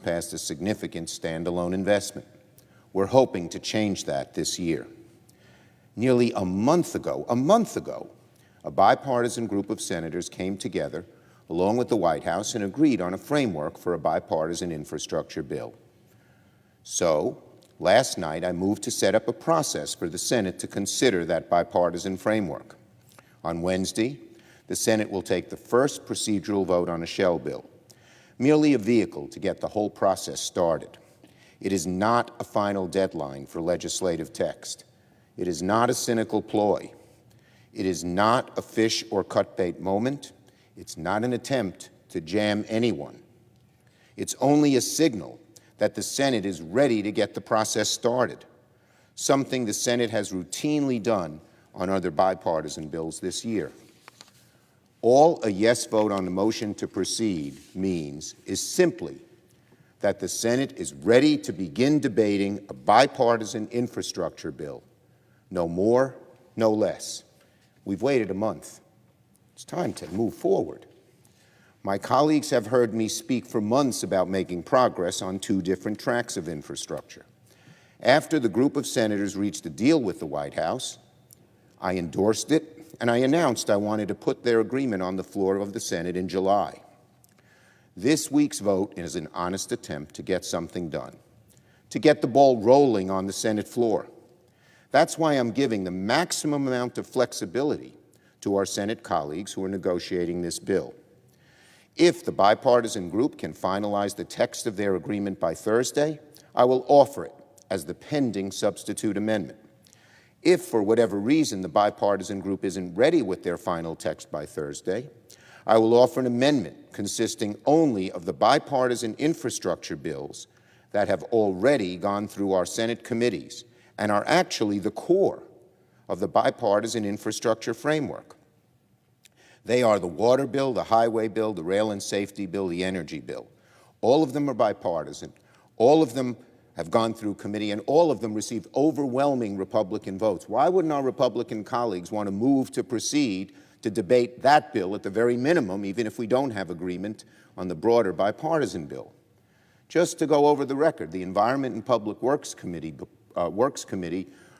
passed a significant standalone investment. We're hoping to change that this year. Nearly a month ago, a bipartisan group of senators came together, along with the White House, and agreed on a framework for a bipartisan infrastructure bill. So, last night, I moved to set up a process for the Senate to consider that bipartisan framework. On Wednesday, the Senate will take the first procedural vote on a shell bill, merely a vehicle to get the whole process started. It is not a final deadline for legislative text. It is not a cynical ploy. It is not a fish or cut bait moment. It's not an attempt to jam anyone. It's only a signal that the Senate is ready to get the process started, something the Senate has routinely done on other bipartisan bills this year. All a yes vote on the motion to proceed means is simply that the Senate is ready to begin debating a bipartisan infrastructure bill. No more, no less. We've waited a month. It's time to move forward. My colleagues have heard me speak for months about making progress on two different tracks of infrastructure. After the group of senators reached a deal with the White House, I endorsed it, and I announced I wanted to put their agreement on the floor of the Senate in July. This week's vote is an honest attempt to get something done, to get the ball rolling on the Senate floor. That's why I'm giving the maximum amount of flexibility to our Senate colleagues who are negotiating this bill. If the bipartisan group can finalize the text of their agreement by Thursday, I will offer it as the pending substitute amendment. If, for whatever reason, the bipartisan group isn't ready with their final text by Thursday, I will offer an amendment consisting only of the bipartisan infrastructure bills that have already gone through our Senate committees and are actually the core of the bipartisan infrastructure framework. They are the water bill, the highway bill, the rail and safety bill, the energy bill. All of them are bipartisan. All of them have gone through committee, and all of them received overwhelming Republican votes. Why wouldn't our Republican colleagues want to move to proceed to debate that bill at the very minimum, even if we don't have agreement on the broader bipartisan bill? Just to go over the record, the Environment and Public Works Committee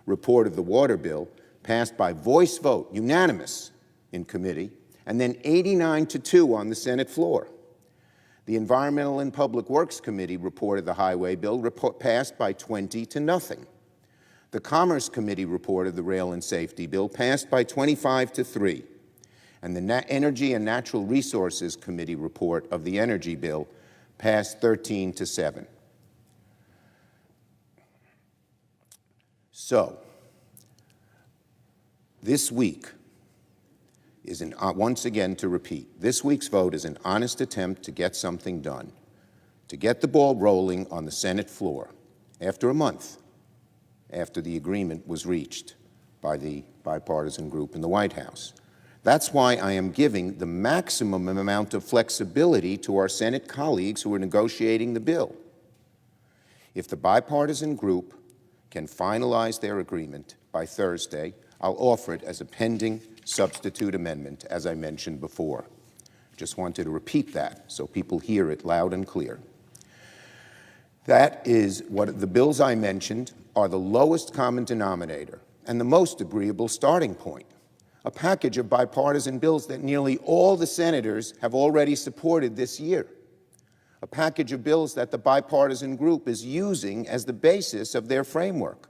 report of the water bill passed by voice vote, unanimous in committee, and then 89-2 on the Senate floor. The Environmental and Public Works Committee report of the highway bill passed by 20-0. The Commerce Committee report of the rail and safety bill passed by 25-3. And the Energy and Natural Resources Committee report of the energy bill passed 13-7. So, this week is once again to repeat, this week's vote is an honest attempt to get something done, to get the ball rolling on the Senate floor after a month after the agreement was reached by the bipartisan group in the White House. That's why I am giving the maximum amount of flexibility to our Senate colleagues who are negotiating the bill. If the bipartisan group can finalize their agreement by Thursday, I'll offer it as a pending substitute amendment, as I mentioned before. Just wanted to repeat that so people hear it loud and clear. That is what the bills I mentioned are the lowest common denominator and the most agreeable starting point. A package of bipartisan bills that nearly all the senators have already supported this year. A package of bills that the bipartisan group is using as the basis of their framework.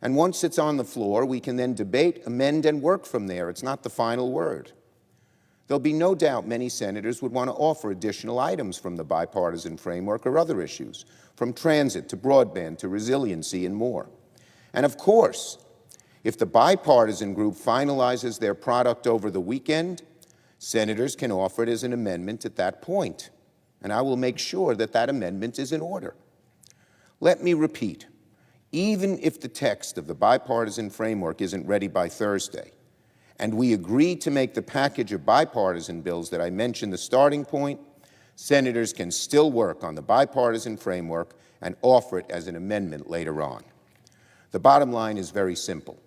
And once it's on the floor, we can then debate, amend, and work from there. It's not the final word. There'll be no doubt many senators would want to offer additional items from the bipartisan framework or other issues, from transit to broadband to resiliency and more. And of course, if the bipartisan group finalizes their product over the weekend, senators can offer it as an amendment at that point. And I will make sure that that amendment is in order. Let me repeat. Even if the text of the bipartisan framework isn't ready by Thursday, and we agree to make the package of bipartisan bills that I mentioned the starting point, senators can still work on the bipartisan framework and offer it as an amendment later on. The bottom line is very simple.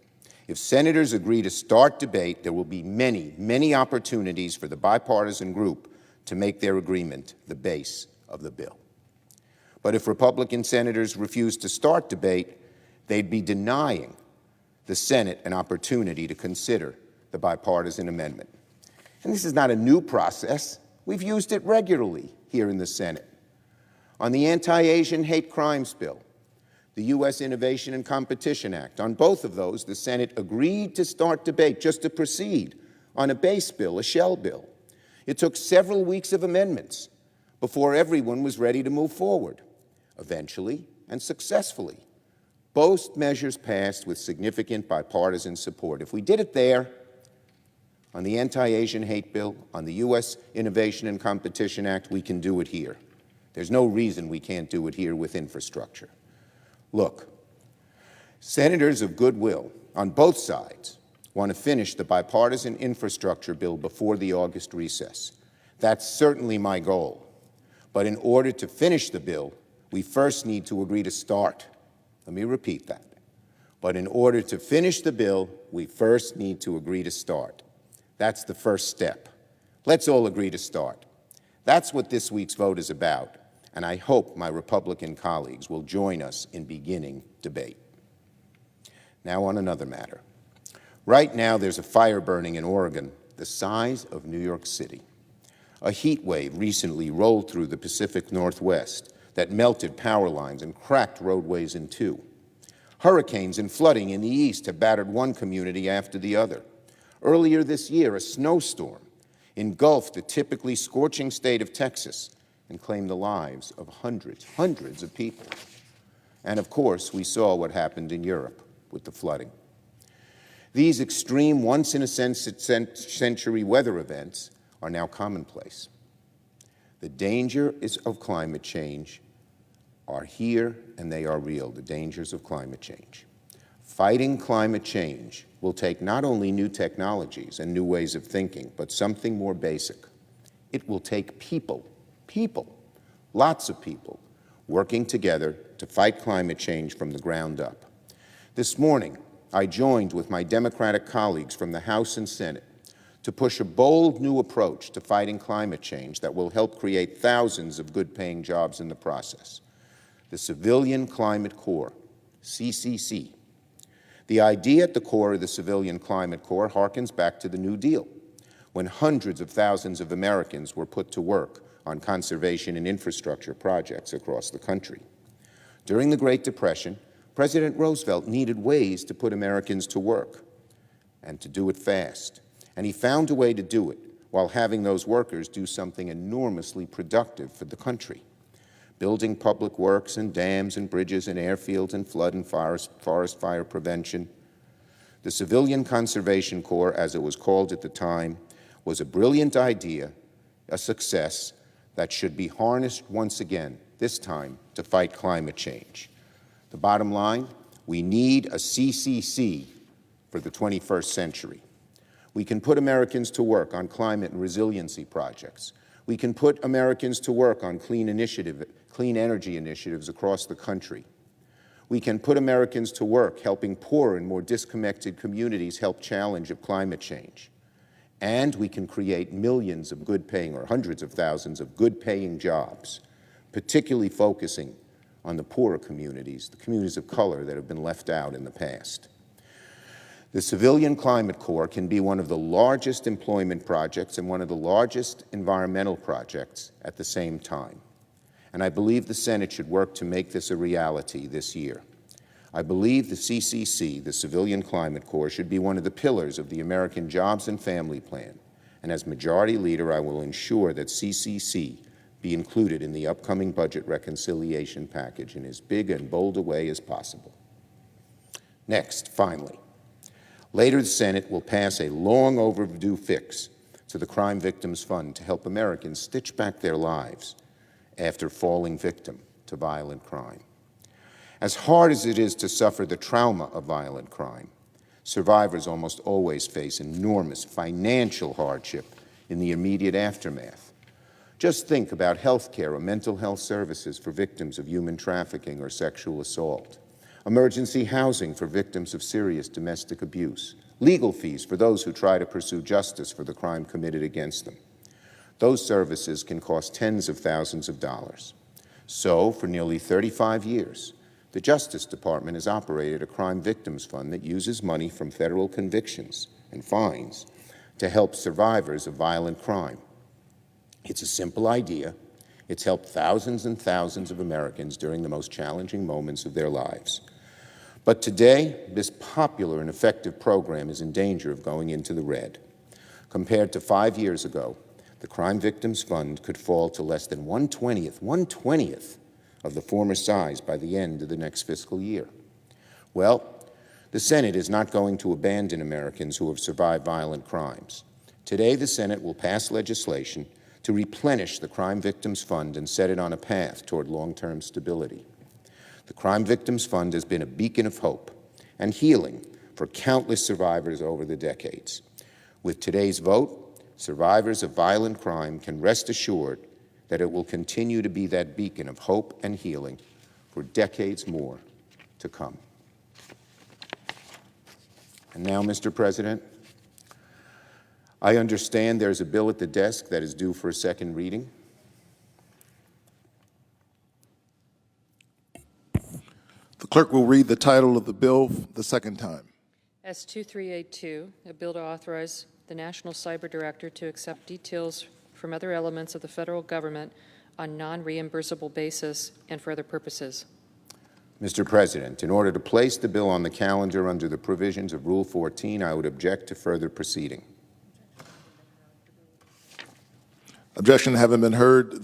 If senators agree to start debate, there will be many, many opportunities for the bipartisan group to make their agreement the base of the bill. But if Republican senators refuse to start debate, they'd be denying the Senate an opportunity to consider the bipartisan amendment. And this is not a new process. We've used it regularly here in the Senate. On the Anti-Asian Hate Crimes Bill, the U.S. Innovation and Competition Act, on both of those, the Senate agreed to start debate, just to proceed on a base bill, a shell bill. It took several weeks of amendments before everyone was ready to move forward. Eventually, and successfully, both measures passed with significant bipartisan support. If we did it there, on the Anti-Asian Hate Bill, on the U.S. Innovation and Competition Act, we can do it here. There's no reason we can't do it here with infrastructure. Look, senators of goodwill on both sides want to finish the bipartisan infrastructure bill before the August recess. That's certainly my goal. But in order to finish the bill, we first need to agree to start. Let me repeat that. But in order to finish the bill, we first need to agree to start. That's the first step. Let's all agree to start. That's what this week's vote is about, and I hope my Republican colleagues will join us in beginning debate. Now on another matter. Right now, there's a fire burning in Oregon the size of New York City. A heat wave recently rolled through the Pacific Northwest that melted power lines and cracked roadways in two. Hurricanes and flooding in the east have battered one community after the other. Earlier this year, a snowstorm engulfed the typically scorching state of Texas and claimed the lives of hundreds of people. And of course, we saw what happened in Europe with the flooding. These extreme, once-in-a-century weather events are now commonplace. The dangers of climate change are here, and they are real, the dangers of climate change. Fighting climate change will take not only new technologies and new ways of thinking, but something more basic. It will take people, lots of people, working together to fight climate change from the ground up. This morning, I joined with my Democratic colleagues from the House and Senate to push a bold new approach to fighting climate change that will help create thousands of good-paying jobs in the process. The Civilian Climate Corps, CCC. The idea at the core of the Civilian Climate Corps harkens back to the New Deal, when hundreds of thousands of Americans were put to work on conservation and infrastructure projects across the country. During the Great Depression, President Roosevelt needed ways to put Americans to work and to do it fast. And he found a way to do it while having those workers do something enormously productive for the country. Building public works and dams and bridges and airfields and flood and forest fire prevention. The Civilian Conservation Corps, as it was called at the time, was a brilliant idea, a success that should be harnessed once again, this time to fight climate change. The bottom line, we need a CCC for the 21st century. We can put Americans to work on climate and resiliency projects. We can put Americans to work on clean energy initiatives across the country. We can put Americans to work helping poorer and more disconnected communities help challenge of climate change. And we can create millions of good-paying, or hundreds of thousands of good-paying jobs, particularly focusing on the poorer communities, the communities of color that have been left out in the past. The Civilian Climate Corps can be one of the largest employment projects and one of the largest environmental projects at the same time. And I believe the Senate should work to make this a reality this year. I believe the CCC, the Civilian Climate Corps, should be one of the pillars of the American Jobs and Family Plan. And as Majority Leader, I will ensure that CCC be included in the upcoming budget reconciliation package in as big and bold a way as possible. Next, finally, later the Senate will pass a long overdue fix to the Crime Victims Fund to help Americans stitch back their lives after falling victim to violent crime. As hard as it is to suffer the trauma of violent crime, survivors almost always face enormous financial hardship in the immediate aftermath. Just think about health care or mental health services for victims of human trafficking or sexual assault, emergency housing for victims of serious domestic abuse, legal fees for those who try to pursue justice for the crime committed against them. Those services can cost tens of thousands of dollars. So, for nearly 35 years, the Justice Department has operated a crime victims fund that uses money from federal convictions and fines to help survivors of violent crime. It's a simple idea. It's helped thousands and thousands of Americans during the most challenging moments of their lives. But today, this popular and effective program is in danger of going into the red. Compared to 5 years ago, the Crime Victims Fund could fall to less than 1/20th of the former size by the end of the next fiscal year. Well, the Senate is not going to abandon Americans who have survived violent crimes. Today, the Senate will pass legislation to replenish the Crime Victims Fund and set it on a path toward long-term stability. The Crime Victims Fund has been a beacon of hope and healing for countless survivors over the decades. With today's vote, survivors of violent crime can rest assured that it will continue to be that beacon of hope and healing for decades more to come. And now, Mr. President, I understand there's a bill at the desk that is due for a second reading. The clerk will read the title of the bill the second time. S2382, a bill to authorize the National Cyber Director to accept details from other elements of the federal government on non-reimbursable basis and for other purposes. Mr. President, in order to place the bill on the calendar under the provisions of Rule 14, I would object to further proceeding. Objection having been heard, the